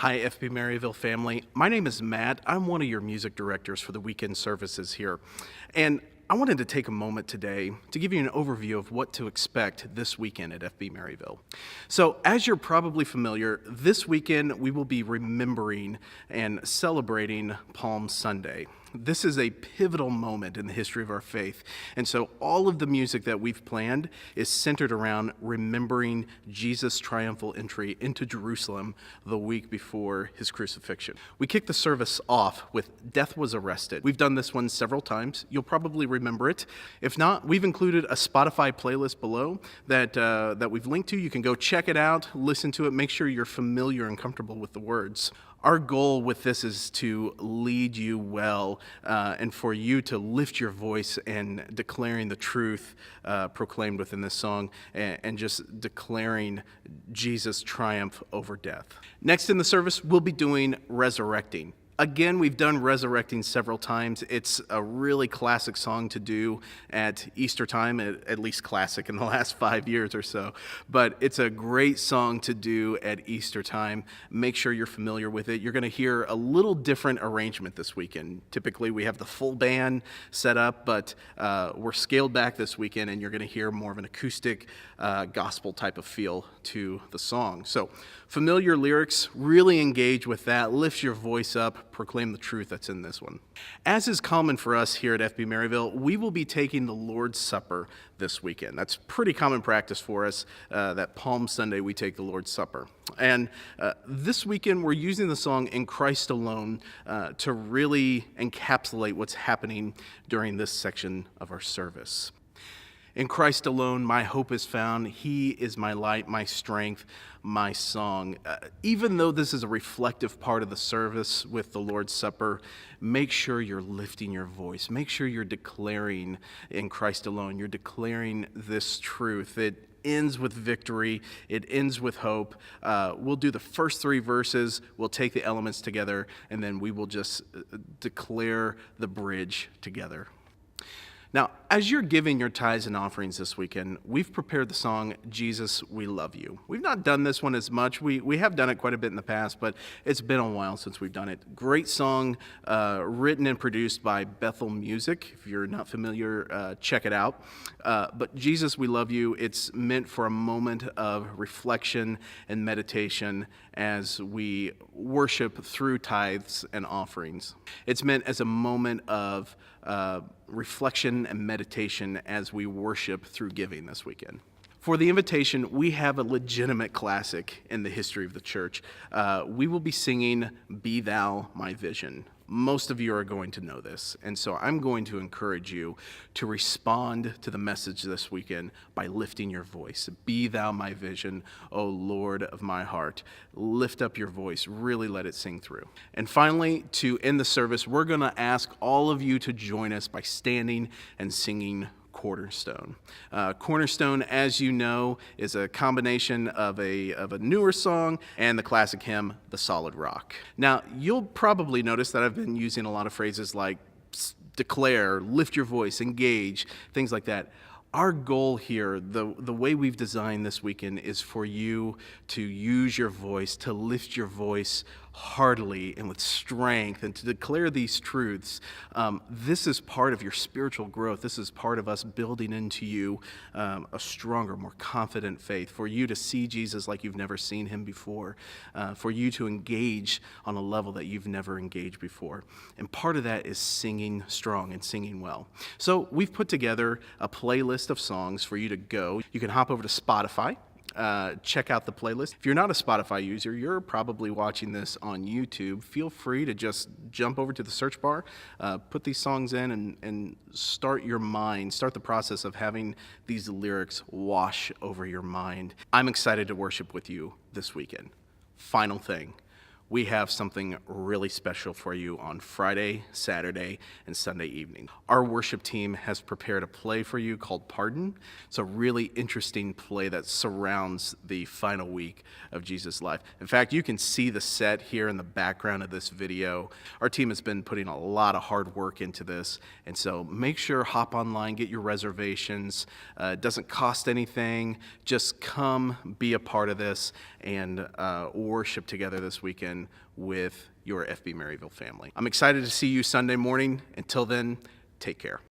Hi, FBMaryville family. My name is Matt. I'm one of your music directors for the weekend services here. And I wanted to take a moment today to give you an overview of what to expect this weekend at FBMaryville. So, as you're probably familiar, this weekend we will be remembering and celebrating Palm Sunday. This is a pivotal moment in the history of our faith. And so all of the music that we've planned is centered around remembering Jesus' triumphal entry into Jerusalem the week before his crucifixion. We kick the service off with Death Was Arrested. We've done this one several times. You'll probably remember it. If not, we've included a Spotify playlist below that we've linked to. You can go check it out, listen to it, make sure you're familiar and comfortable with the words. Our goal with this is to lead you well and for you to lift your voice and declaring the truth proclaimed within this song and just declaring Jesus' triumph over death. Next in the service, we'll be doing Resurrecting. Again, we've done Resurrecting several times. It's a really classic song to do at Easter time, at least classic in the last 5 years or so. But it's a great song to do at Easter time. Make sure you're familiar with it. You're going to hear a little different arrangement this weekend. Typically, we have the full band set up, but we're scaled back this weekend, and you're going to hear more of an acoustic gospel type of feel to the song. So familiar lyrics, really engage with that. Lift your voice up. Proclaim the truth that's in this one. As is common for us here at FBMaryville, we will be taking the Lord's Supper this weekend. That's pretty common practice for us, that Palm Sunday we take the Lord's Supper. And this weekend we're using the song In Christ Alone to really encapsulate what's happening during this section of our service. In Christ alone, my hope is found. He is my light, my strength, my song. Even though this is a reflective part of the service with the Lord's Supper, make sure you're lifting your voice. Make sure you're declaring in Christ alone. You're declaring this truth. It ends with victory. It ends with hope. We'll do the first 3 verses. We'll take the elements together, and then we will just declare the bridge together. Now, as you're giving your tithes and offerings this weekend, we've prepared the song, Jesus, We Love You. We've not done this one as much. We have done it quite a bit in the past, but it's been a while since we've done it. Great song, written and produced by Bethel Music. If you're not familiar, check it out. But Jesus, We Love You, it's meant for a moment of reflection and meditation as we worship through tithes and offerings. It's meant as a moment of reflection and meditation as we worship through giving this weekend. For the invitation, we have a legitimate classic in the history of the church. We will be singing Be Thou My Vision. Most of you are going to know this, and so I'm going to encourage you to respond to the message this weekend by lifting your voice. Be thou my vision, O Lord of my heart. Lift up your voice, really let it sing through. And finally, to end the service, we're going to ask all of you to join us by standing and singing Cornerstone. Cornerstone, as you know, is a combination of a newer song and the classic hymn, The Solid Rock. Now, you'll probably notice that I've been using a lot of phrases like declare, lift your voice, engage, things like that. Our goal here, the way we've designed this weekend, is for you to use your voice, to lift your voice heartily and with strength, and to declare these truths. This is part of your spiritual growth. This is part of us building into you a stronger, more confident faith, for you to see Jesus like you've never seen him before, for you to engage on a level that you've never engaged before. And part of that is singing strong and singing well. So we've put together a playlist of songs for you to go. You can hop over to Spotify. Check out the playlist. If you're not a Spotify user, you're probably watching this on YouTube. Feel free to just jump over to the search bar, put these songs in, and start the process of having these lyrics wash over your mind. I'm excited to worship with you this weekend. Final thing. We have something really special for you on Friday, Saturday, and Sunday evening. Our worship team has prepared a play for you called Pardon. It's a really interesting play that surrounds the final week of Jesus' life. In fact, you can see the set here in the background of this video. Our team has been putting a lot of hard work into this, and so make sure, hop online, get your reservations. It doesn't cost anything. Just come be a part of this and worship together this weekend. weekend with your FB Maryville family. I'm excited to see you Sunday morning. Until then, take care.